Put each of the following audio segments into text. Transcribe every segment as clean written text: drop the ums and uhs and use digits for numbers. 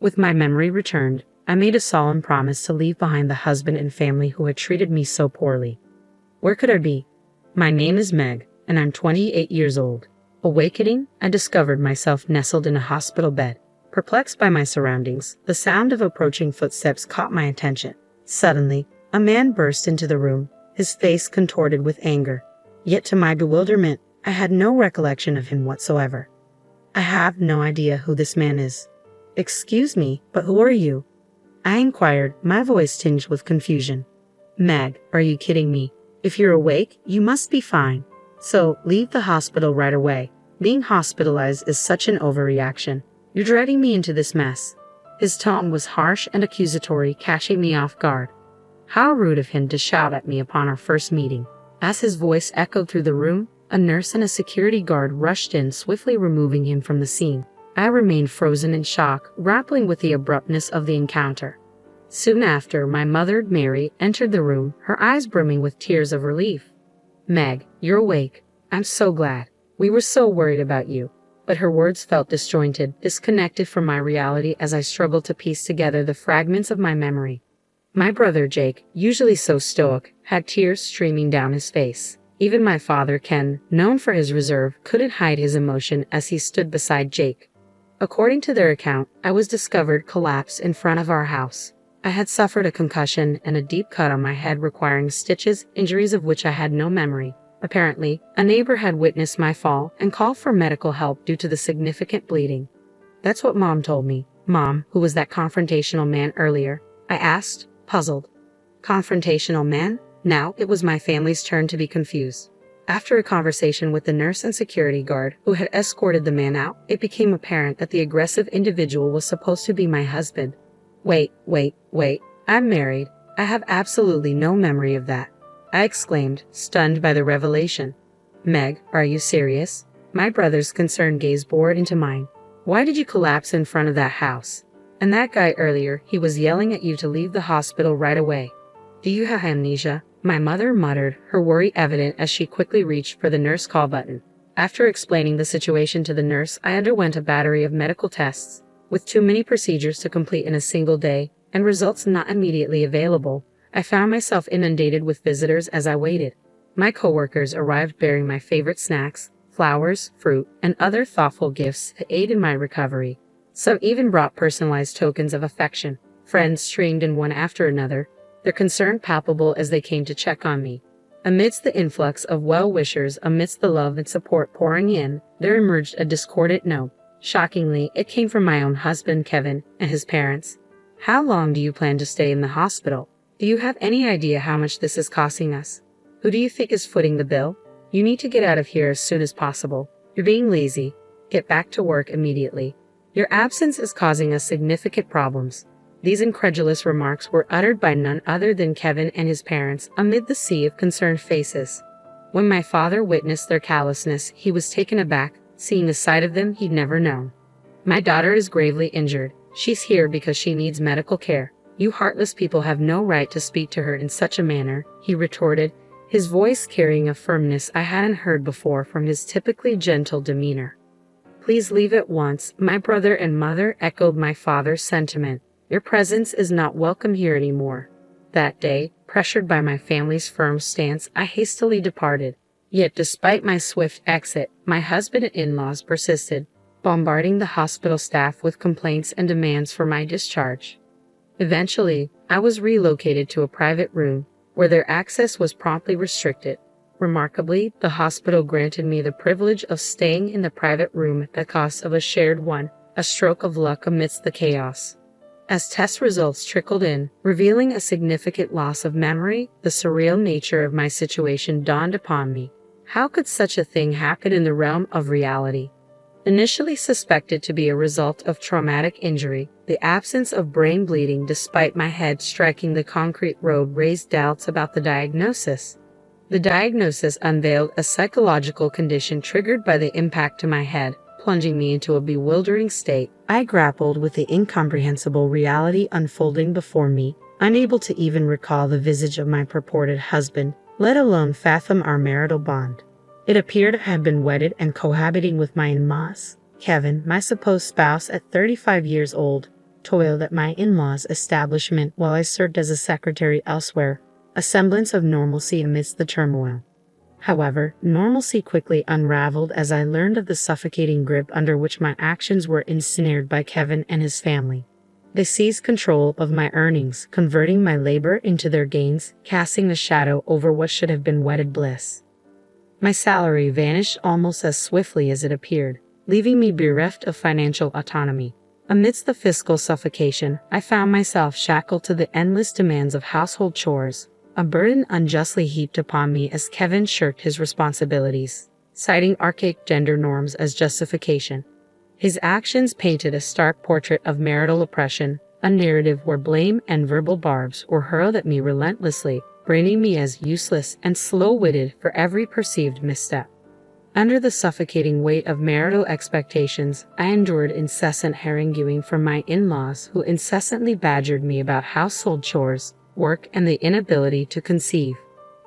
With my memory returned, I made a solemn promise to leave behind the husband and family who had treated me so poorly. Where could I be? My name is Meg, and I'm 28 years old. Awakening, I discovered myself nestled in a hospital bed. Perplexed by my surroundings, the sound of approaching footsteps caught my attention. Suddenly, a man burst into the room, his face contorted with anger. Yet to my bewilderment, I had no recollection of him whatsoever. I have no idea who this man is. Excuse me, but who are you? I inquired, my voice tinged with confusion. Meg, are you kidding me? If you're awake, you must be fine. So, leave the hospital right away. Being hospitalized is such an overreaction. You're dragging me into this mess. His tone was harsh and accusatory, catching me off guard. How rude of him to shout at me upon our first meeting. As his voice echoed through the room, a nurse and a security guard rushed in, swiftly removing him from the scene. I remained frozen in shock, grappling with the abruptness of the encounter. Soon after, my mother, Mary, entered the room, her eyes brimming with tears of relief. Meg, you're awake. I'm so glad. We were so worried about you. But her words felt disjointed, disconnected from my reality as I struggled to piece together the fragments of my memory. My brother Jake, usually so stoic, had tears streaming down his face. Even my father Ken, known for his reserve, couldn't hide his emotion as he stood beside Jake. According to their account, I was discovered collapsed in front of our house. I had suffered a concussion and a deep cut on my head requiring stitches, injuries of which I had no memory. Apparently, a neighbor had witnessed my fall and called for medical help due to the significant bleeding. That's what Mom told me. Mom, who was that confrontational man earlier? I asked, puzzled. Confrontational man? Now it was my family's turn to be confused. After a conversation with the nurse and security guard who had escorted the man out, it became apparent that the aggressive individual was supposed to be my husband. Wait, I'm married. I have absolutely no memory of that. I exclaimed, stunned by the revelation. Meg, are you serious? My brother's concerned gaze bored into mine. Why did you collapse in front of that house? And that guy earlier, he was yelling at you to leave the hospital right away. Do you have amnesia? My mother muttered, her worry evident as she quickly reached for the nurse call button. After explaining the situation to the nurse, I underwent a battery of medical tests. With too many procedures to complete in a single day, and results not immediately available, I found myself inundated with visitors as I waited. My coworkers arrived bearing my favorite snacks, flowers, fruit, and other thoughtful gifts to aid in my recovery. Some even brought personalized tokens of affection. Friends streamed in one after another, their concern palpable as they came to check on me. Amidst the influx of well-wishers, amidst the love and support pouring in, there emerged a discordant note. Shockingly, it came from my own husband, Kevin, and his parents. How long do you plan to stay in the hospital? Do you have any idea how much this is costing us? Who do you think is footing the bill? You need to get out of here as soon as possible. You're being lazy. Get back to work immediately. Your absence is causing us significant problems. These incredulous remarks were uttered by none other than Kevin and his parents amid the sea of concerned faces. When my father witnessed their callousness, he was taken aback, seeing a side of them he'd never known. My daughter is gravely injured. She's here because she needs medical care. You heartless people have no right to speak to her in such a manner, he retorted, his voice carrying a firmness I hadn't heard before from his typically gentle demeanor. Please leave at once, my brother and mother echoed my father's sentiment. Your presence is not welcome here anymore. That day, pressured by my family's firm stance, I hastily departed. Yet despite my swift exit, my husband and in-laws persisted, bombarding the hospital staff with complaints and demands for my discharge. Eventually, I was relocated to a private room, where their access was promptly restricted. Remarkably, the hospital granted me the privilege of staying in the private room at the cost of a shared one, a stroke of luck amidst the chaos. As test results trickled in, revealing a significant loss of memory, the surreal nature of my situation dawned upon me. How could such a thing happen in the realm of reality? Initially suspected to be a result of traumatic injury, the absence of brain bleeding despite my head striking the concrete road raised doubts about the diagnosis. The diagnosis unveiled a psychological condition triggered by the impact to my head, plunging me into a bewildering state. I grappled with the incomprehensible reality unfolding before me, unable to even recall the visage of my purported husband, let alone fathom our marital bond. It appeared I had been wedded and cohabiting with my in-laws, Kevin, my supposed spouse at 35 years old. toiled at my in-laws' establishment while I served as a secretary elsewhere, a semblance of normalcy amidst the turmoil. However, normalcy quickly unraveled as I learned of the suffocating grip under which my actions were ensnared by Kevin and his family. They seized control of my earnings, converting my labor into their gains, casting a shadow over what should have been wedded bliss. My salary vanished almost as swiftly as it appeared, leaving me bereft of financial autonomy. Amidst the fiscal suffocation, I found myself shackled to the endless demands of household chores, a burden unjustly heaped upon me as Kevin shirked his responsibilities, citing archaic gender norms as justification. His actions painted a stark portrait of marital oppression, a narrative where blame and verbal barbs were hurled at me relentlessly, branding me as useless and slow-witted for every perceived misstep. Under the suffocating weight of marital expectations, I endured incessant haranguing from my in-laws who incessantly badgered me about household chores, work, and the inability to conceive.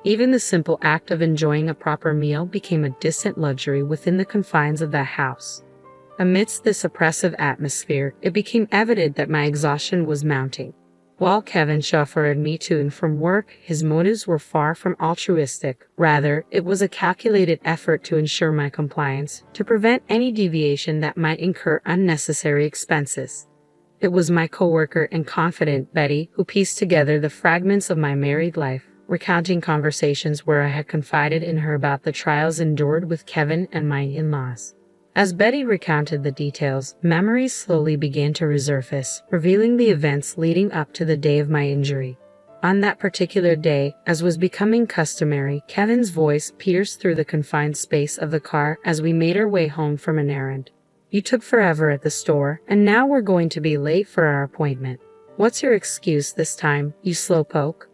Even the simple act of enjoying a proper meal became a distant luxury within the confines of that house. Amidst this oppressive atmosphere, it became evident that my exhaustion was mounting. While Kevin chauffeured me to and from work, his motives were far from altruistic. Rather, it was a calculated effort to ensure my compliance, to prevent any deviation that might incur unnecessary expenses. It was my coworker and confidant, Betty, who pieced together the fragments of my married life, recounting conversations where I had confided in her about the trials endured with Kevin and my in-laws. As Betty recounted the details, memories slowly began to resurface, revealing the events leading up to the day of my injury. On that particular day, as was becoming customary, Kevin's voice pierced through the confined space of the car as we made our way home from an errand. "You took forever at the store, and now we're going to be late for our appointment. What's your excuse this time, you slowpoke?"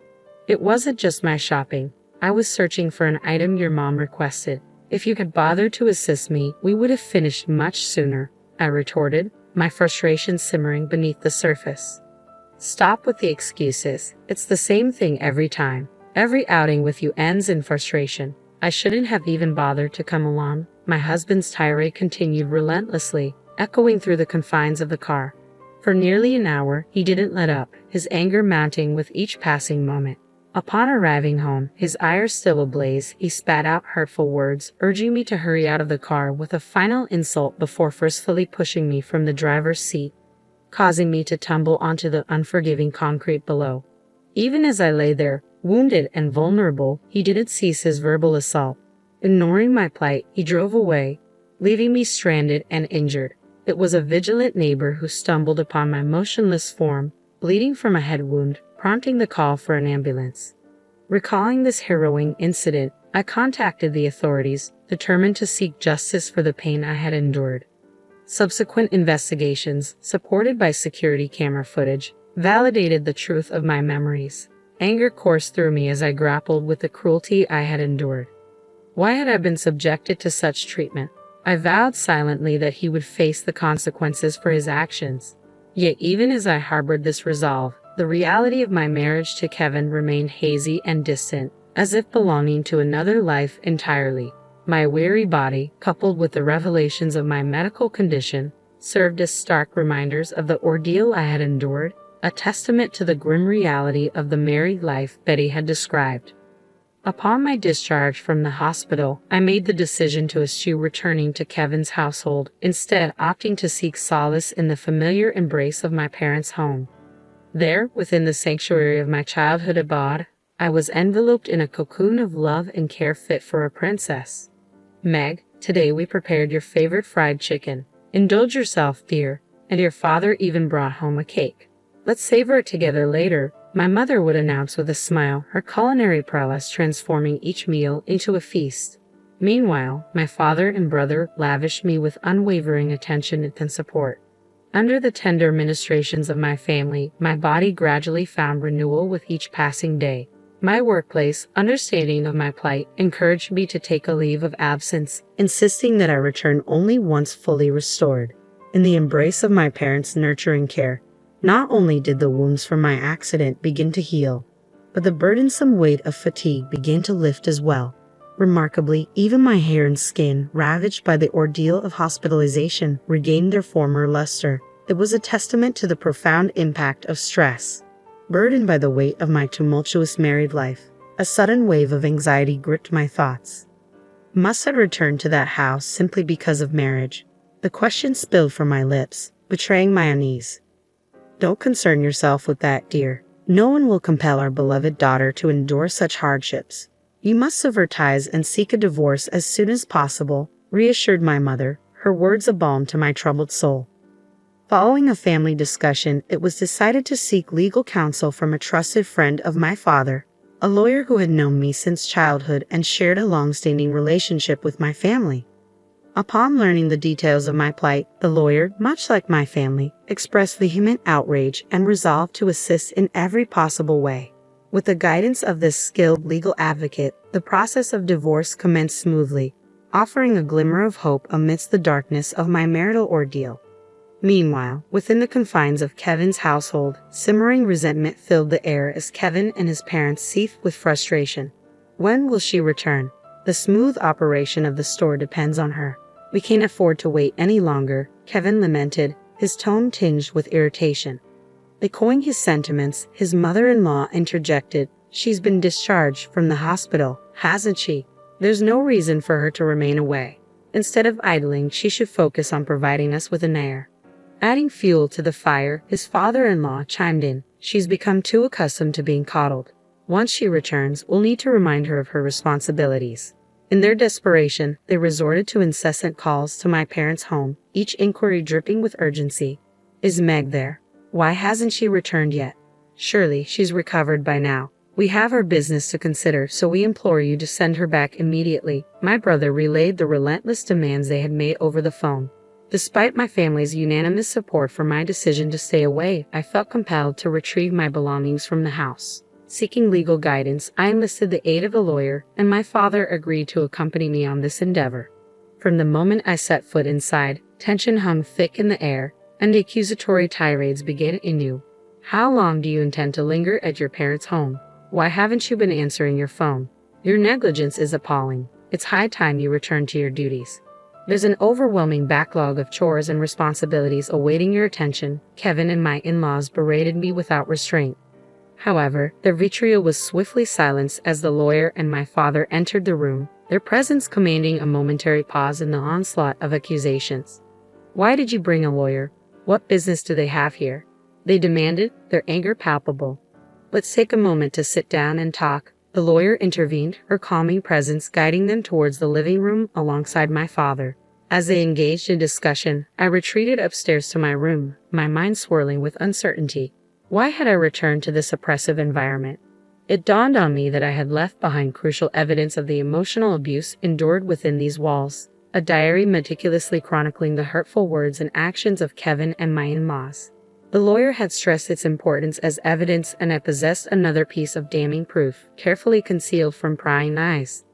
"It wasn't just my shopping. I was searching for an item your mom requested. If you had bothered to assist me, we would have finished much sooner," I retorted, my frustration simmering beneath the surface. "Stop with the excuses. It's the same thing every time. Every outing with you ends in frustration. I shouldn't have even bothered to come along." My husband's tirade continued relentlessly, echoing through the confines of the car. For nearly an hour, he didn't let up, his anger mounting with each passing moment. Upon arriving home, his ire still ablaze, he spat out hurtful words, urging me to hurry out of the car with a final insult before forcefully pushing me from the driver's seat, causing me to tumble onto the unforgiving concrete below. Even as I lay there, wounded and vulnerable, he didn't cease his verbal assault. Ignoring my plight, he drove away, leaving me stranded and injured. It was a vigilant neighbor who stumbled upon my motionless form, bleeding from a head wound, prompting the call for an ambulance. Recalling this harrowing incident, I contacted the authorities, determined to seek justice for the pain I had endured. Subsequent investigations, supported by security camera footage, validated the truth of my memories. Anger coursed through me as I grappled with the cruelty I had endured. Why had I been subjected to such treatment? I vowed silently that he would face the consequences for his actions. Yet even as I harbored this resolve, the reality of my marriage to Kevin remained hazy and distant, as if belonging to another life entirely. My weary body, coupled with the revelations of my medical condition, served as stark reminders of the ordeal I had endured, a testament to the grim reality of the married life Betty had described. Upon my discharge from the hospital, I made the decision to eschew returning to Kevin's household, instead opting to seek solace in the familiar embrace of my parents' home. There, within the sanctuary of my childhood abode, I was enveloped in a cocoon of love and care fit for a princess. "Meg, today we prepared your favorite fried chicken. Indulge yourself, dear, and your father even brought home a cake. Let's savor it together later," my mother would announce with a smile, her culinary prowess transforming each meal into a feast. Meanwhile, my father and brother lavished me with unwavering attention and support. Under the tender ministrations of my family, my body gradually found renewal with each passing day. My workplace, understanding of my plight, encouraged me to take a leave of absence, insisting that I return only once fully restored. In the embrace of my parents' nurturing care, not only did the wounds from my accident begin to heal, but the burdensome weight of fatigue began to lift as well. Remarkably, even my hair and skin, ravaged by the ordeal of hospitalization, regained their former luster, It was a testament to the profound impact of stress. Burdened by the weight of my tumultuous married life, a sudden wave of anxiety gripped my thoughts. Must I return to that house simply because of marriage? The question spilled from my lips, betraying my unease. Don't concern yourself with that, dear. No one will compel our beloved daughter to endure such hardships. You must sever ties and seek a divorce as soon as possible, reassured my mother, her words a balm to my troubled soul. Following a family discussion, it was decided to seek legal counsel from a trusted friend of my father, a lawyer who had known me since childhood and shared a long-standing relationship with my family. Upon learning the details of my plight, the lawyer, much like my family, expressed vehement outrage and resolved to assist in every possible way. With the guidance of this skilled legal advocate, the process of divorce commenced smoothly, offering a glimmer of hope amidst the darkness of my marital ordeal. Meanwhile, within the confines of Kevin's household, simmering resentment filled the air as Kevin and his parents seethed with frustration. When will she return? The smooth operation of the store depends on her. We can't afford to wait any longer, Kevin lamented, his tone tinged with irritation. Echoing his sentiments, his mother-in-law interjected, "She's been discharged from the hospital, hasn't she? There's no reason for her to remain away. Instead of idling, she should focus on providing us with an heir." Adding fuel to the fire, his father-in-law chimed in, "She's become too accustomed to being coddled. Once she returns, we'll need to remind her of her responsibilities." In their desperation, they resorted to incessant calls to my parents' home, each inquiry dripping with urgency. "Is Meg there? Why hasn't she returned yet? Surely she's recovered by now. We have our business to consider, so we implore you to send her back immediately." My brother relayed the relentless demands they had made over the phone. Despite my family's unanimous support for my decision to stay away, I felt compelled to retrieve my belongings from the house. Seeking legal guidance, I enlisted the aid of a lawyer, and my father agreed to accompany me on this endeavor. From the moment I set foot inside, tension hung thick in the air, and accusatory tirades began anew. "How long do you intend to linger at your parents' home? Why haven't you been answering your phone? Your negligence is appalling. It's high time you return to your duties. There's an overwhelming backlog of chores and responsibilities awaiting your attention." Kevin and my in-laws berated me without restraint. However, their vitriol was swiftly silenced as the lawyer and my father entered the room, their presence commanding a momentary pause in the onslaught of accusations. "Why did you bring a lawyer? What business do they have here?" they demanded, their anger palpable. "Let's take a moment to sit down and talk," the lawyer intervened, her calming presence guiding them towards the living room alongside my father. As they engaged in discussion, I retreated upstairs to my room, my mind swirling with uncertainty. Why had I returned to this oppressive environment? It dawned on me that I had left behind crucial evidence of the emotional abuse endured within these walls, a diary meticulously chronicling the hurtful words and actions of Kevin and my in-laws. The lawyer had stressed its importance as evidence, and I possessed another piece of damning proof, carefully concealed from prying eyes.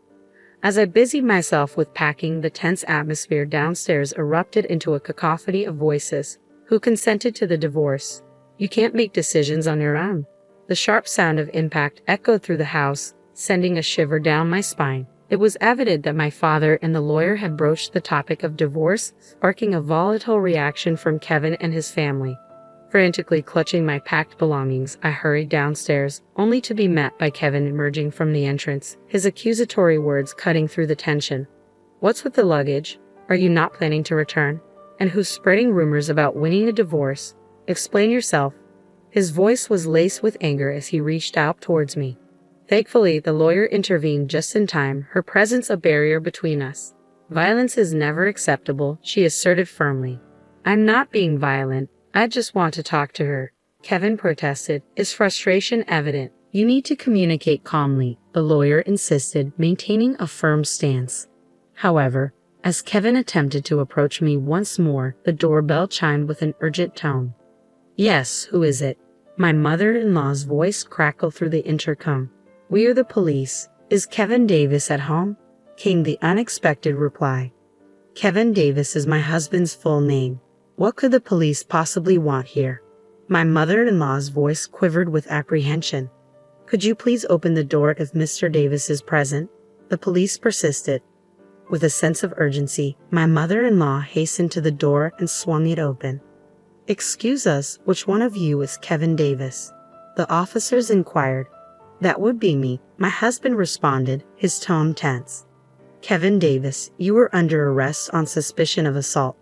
As I busied myself with packing, the tense atmosphere downstairs erupted into a cacophony of voices. "Who consented to the divorce? You can't make decisions on your own." The sharp sound of impact echoed through the house, sending a shiver down my spine. It was evident that my father and the lawyer had broached the topic of divorce, sparking a volatile reaction from Kevin and his family. Frantically clutching my packed belongings, I hurried downstairs, only to be met by Kevin emerging from the entrance, his accusatory words cutting through the tension. "What's with the luggage? Are you not planning to return? And who's spreading rumors about winning a divorce? Explain yourself." His voice was laced with anger as he reached out towards me. Thankfully, the lawyer intervened just in time, her presence a barrier between us. "Violence is never acceptable," she asserted firmly. "I'm not being violent. I just want to talk to her," Kevin protested, his frustration evident. "You need to communicate calmly," the lawyer insisted, maintaining a firm stance. However, as Kevin attempted to approach me once more, the doorbell chimed with an urgent tone. "Yes, who is it?" My mother-in-law's voice crackled through the intercom. "We are the police. Is Kevin Davis at home?" came the unexpected reply. Kevin Davis is my husband's full name. What could the police possibly want here? My mother-in-law's voice quivered with apprehension. "Could you please open the door if Mr. Davis is present?" The police persisted. With a sense of urgency, my mother-in-law hastened to the door and swung it open. "Excuse us, which one of you is Kevin Davis?" the officers inquired. "That would be me," my husband responded, his tone tense. "Kevin Davis, you were under arrest on suspicion of assault.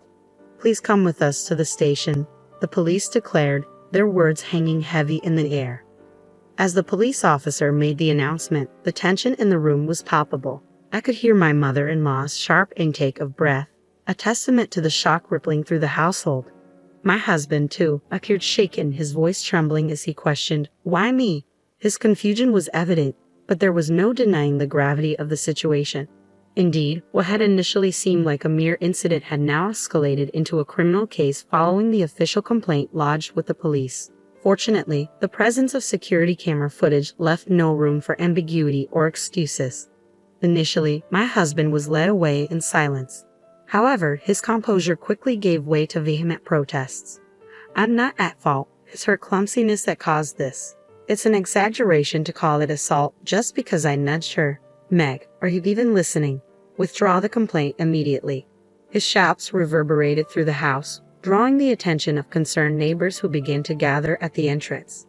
Please come with us to the station," the police declared, their words hanging heavy in the air. As the police officer made the announcement, the tension in the room was palpable. I could hear my mother-in-law's sharp intake of breath, a testament to the shock rippling through the household. My husband, too, appeared shaken, his voice trembling as he questioned, "Why me?" His confusion was evident, but there was no denying the gravity of the situation. Indeed, what had initially seemed like a mere incident had now escalated into a criminal case following the official complaint lodged with the police. Fortunately, the presence of security camera footage left no room for ambiguity or excuses. Initially, my husband was led away in silence. However, his composure quickly gave way to vehement protests. "I'm not at fault. It's her clumsiness that caused this. It's an exaggeration to call it assault just because I nudged her. Meg, are you even listening? Withdraw the complaint immediately." His shouts reverberated through the house, drawing the attention of concerned neighbors who began to gather at the entrance.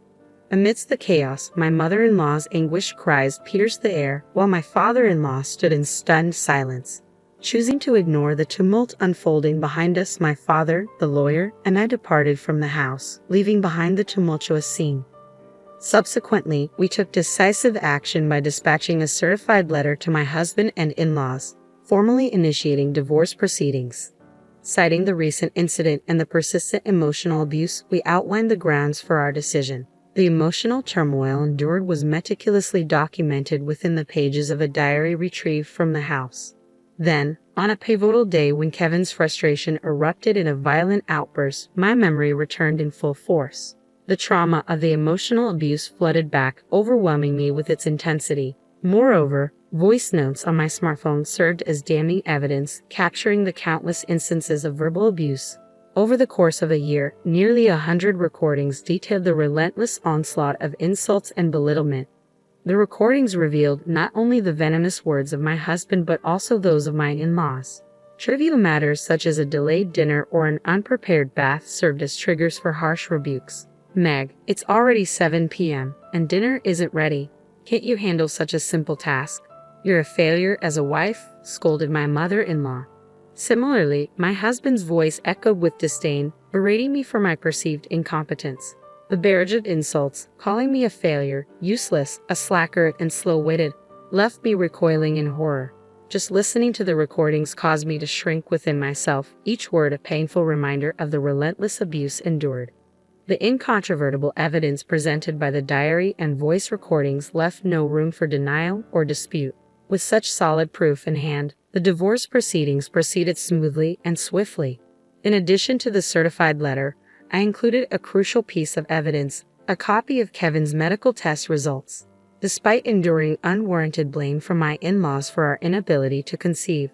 Amidst the chaos, my mother-in-law's anguished cries pierced the air, while my father-in-law stood in stunned silence. Choosing to ignore the tumult unfolding behind us, my father, the lawyer, and I departed from the house, leaving behind the tumultuous scene. Subsequently, we took decisive action by dispatching a certified letter to my husband and in-laws, formally initiating divorce proceedings. Citing the recent incident and the persistent emotional abuse, we outlined the grounds for our decision. The emotional turmoil endured was meticulously documented within the pages of a diary retrieved from the house. Then, on a pivotal day when Kevin's frustration erupted in a violent outburst, my memory returned in full force. The trauma of the emotional abuse flooded back, overwhelming me with its intensity. Moreover, voice notes on my smartphone served as damning evidence, capturing the countless instances of verbal abuse. Over the course of a year, nearly 100 recordings detailed the relentless onslaught of insults and belittlement. The recordings revealed not only the venomous words of my husband but also those of my in-laws. Trivial matters such as a delayed dinner or an unprepared bath served as triggers for harsh rebukes. "Meg, it's already 7 p.m. and dinner isn't ready. Can't you handle such a simple task? You're a failure as a wife," scolded my mother-in-law. Similarly, my husband's voice echoed with disdain, berating me for my perceived incompetence. The barrage of insults, calling me a failure, useless, a slacker, and slow-witted, left me recoiling in horror. Just listening to the recordings caused me to shrink within myself, each word a painful reminder of the relentless abuse endured. The incontrovertible evidence presented by the diary and voice recordings left no room for denial or dispute. With such solid proof in hand, the divorce proceedings proceeded smoothly and swiftly. In addition to the certified letter, I included a crucial piece of evidence, a copy of Kevin's medical test results. Despite enduring unwarranted blame from my in-laws for our inability to conceive,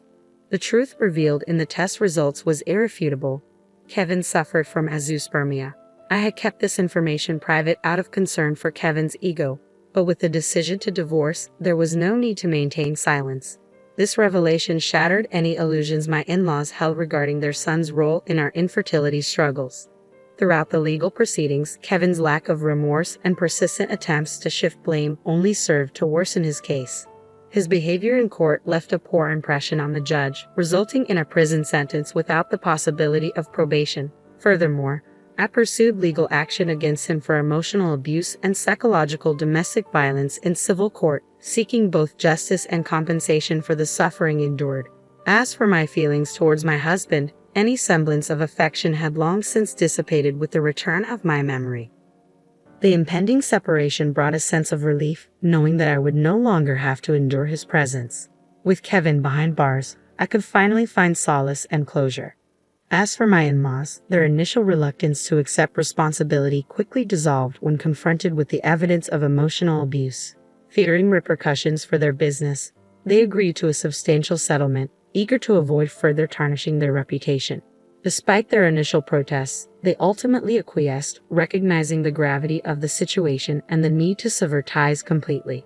the truth revealed in the test results was irrefutable. Kevin suffered from azoospermia. I had kept this information private out of concern for Kevin's ego, but with the decision to divorce, there was no need to maintain silence. This revelation shattered any illusions my in-laws held regarding their son's role in our infertility struggles. Throughout the legal proceedings, Kevin's lack of remorse and persistent attempts to shift blame only served to worsen his case. His behavior in court left a poor impression on the judge, resulting in a prison sentence without the possibility of probation. Furthermore, I pursued legal action against him for emotional abuse and psychological domestic violence in civil court, seeking both justice and compensation for the suffering endured. As for my feelings towards my husband, any semblance of affection had long since dissipated with the return of my memory. The impending separation brought a sense of relief, knowing that I would no longer have to endure his presence. With Kevin behind bars, I could finally find solace and closure. As for my in-laws, their initial reluctance to accept responsibility quickly dissolved when confronted with the evidence of emotional abuse. Fearing repercussions for their business, they agreed to a substantial settlement, eager to avoid further tarnishing their reputation. Despite their initial protests, they ultimately acquiesced, recognizing the gravity of the situation and the need to sever ties completely.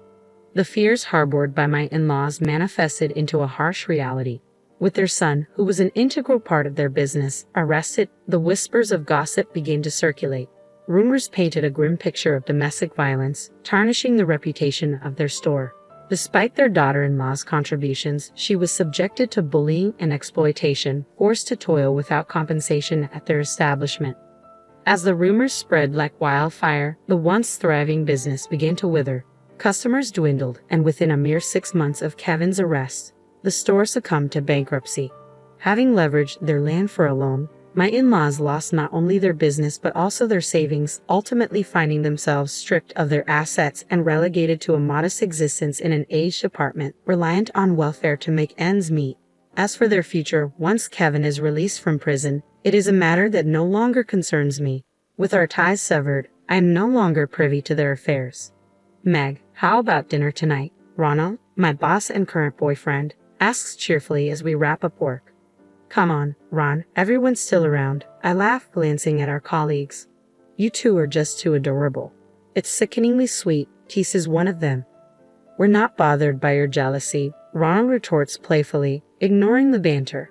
The fears harbored by my in-laws manifested into a harsh reality. With their son, who was an integral part of their business, arrested, the whispers of gossip began to circulate. Rumors painted a grim picture of domestic violence, tarnishing the reputation of their store. Despite their daughter-in-law's contributions, she was subjected to bullying and exploitation, forced to toil without compensation at their establishment. As the rumors spread like wildfire, the once thriving business began to wither. Customers dwindled, and within a mere 6 months of Kevin's arrest, the store succumbed to bankruptcy. Having leveraged their land for a loan, my in-laws lost not only their business but also their savings, ultimately finding themselves stripped of their assets and relegated to a modest existence in an aged apartment, reliant on welfare to make ends meet. As for their future, once Kevin is released from prison, it is a matter that no longer concerns me. With our ties severed, I am no longer privy to their affairs. Meg, how about dinner tonight? Ronald, my boss and current boyfriend, asks cheerfully as we wrap up work. Come on, Ron, everyone's still around. I laugh, glancing at our colleagues. You two are just too adorable. It's sickeningly sweet, teases one of them. We're not bothered by your jealousy, Ronald retorts playfully, ignoring the banter.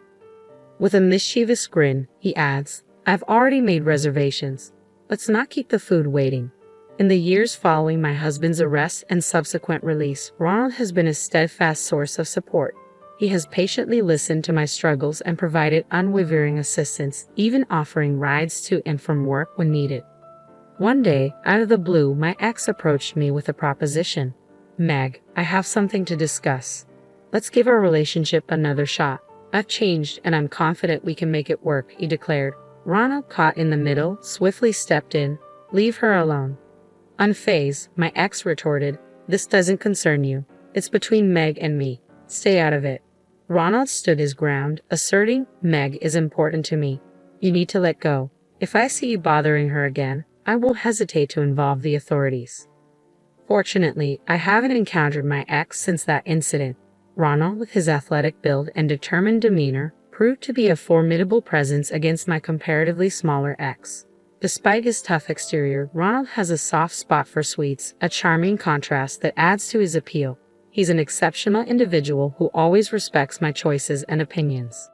With a mischievous grin, he adds, I've already made reservations. Let's not keep the food waiting. In the years following my husband's arrest and subsequent release, Ronald has been a steadfast source of support. He has patiently listened to my struggles and provided unwavering assistance, even offering rides to and from work when needed. One day, out of the blue, my ex approached me with a proposition. Meg, I have something to discuss. Let's give our relationship another shot. I've changed and I'm confident we can make it work, he declared. Ronald, caught in the middle, swiftly stepped in. Leave her alone. Unfazed, my ex retorted, this doesn't concern you. It's between Meg and me. Stay out of it. Ronald stood his ground, asserting, Meg is important to me. You need to let go. If I see you bothering her again, I won't hesitate to involve the authorities. Fortunately, I haven't encountered my ex since that incident. Ronald, with his athletic build and determined demeanor, proved to be a formidable presence against my comparatively smaller ex. Despite his tough exterior, Ronald has a soft spot for sweets, a charming contrast that adds to his appeal. He's an exceptional individual who always respects my choices and opinions.